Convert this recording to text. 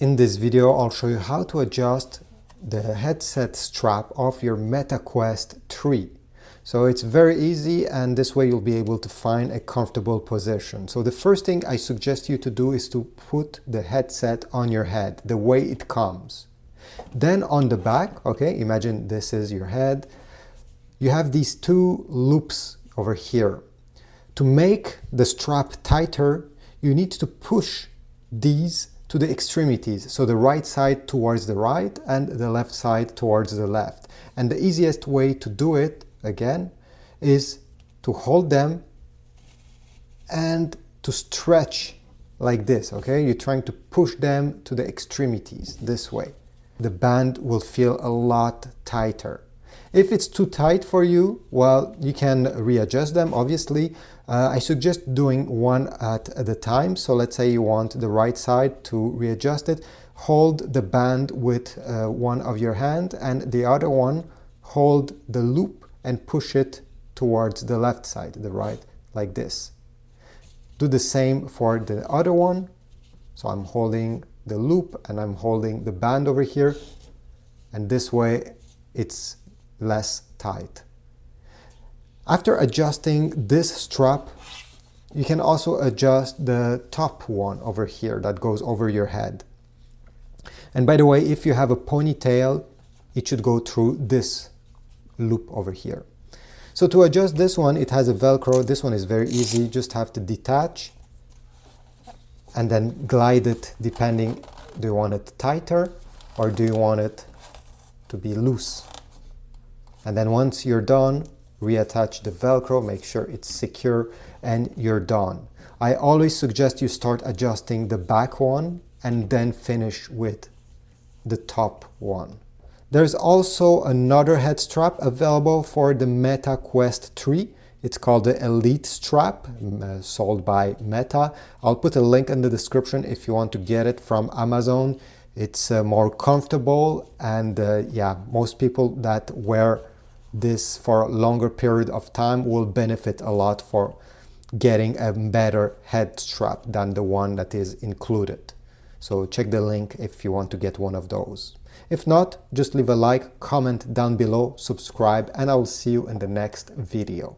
In this video, I'll show you how to adjust the headset strap of your Meta Quest 3. So it's very easy, and this way you'll be able to find a comfortable position. So the first thing I suggest you to do is to put the headset on your head, the way it comes. Then on the back, okay, imagine this is your head. You have these two loops over here. To make the strap tighter, you need to push these to the extremities, so the right side towards the right and the left side towards the left. And the easiest way to do it, again, is to hold them and to stretch like this, okay? You're trying to push them to the extremities this way. The band will feel a lot tighter. If it's too tight for you, well, you can readjust them, obviously. I suggest doing one at a time. So let's say you want the right side to readjust it. Hold the band with one of your hand, and the other one, hold the loop and push it towards the left side, the right, like this. Do the same for the other one. So I'm holding the loop and I'm holding the band over here, and this way it's less tight. After adjusting this strap, you can also adjust the top one over here that goes over your head. And by the way, if you have a ponytail, it should go through this loop over here. So to adjust this one, it has a Velcro. This one is very easy. You just have to detach and then glide it, depending, do you want it tighter or do you want it to be loose? And then once you're done, reattach the Velcro, make sure it's secure, and you're done. I always suggest you start adjusting the back one and then finish with the top one. There's also another head strap available for the Meta Quest 3. It's called the Elite Strap, sold by Meta. I'll put a link in the description if you want to get it from Amazon. It's more comfortable, and yeah, most people that wear this for a longer period of time will benefit a lot for getting a better head strap than the one that is included. So check the link if you want to get one of those. If not, just leave a like, comment down below, subscribe, and I will see you in the next video.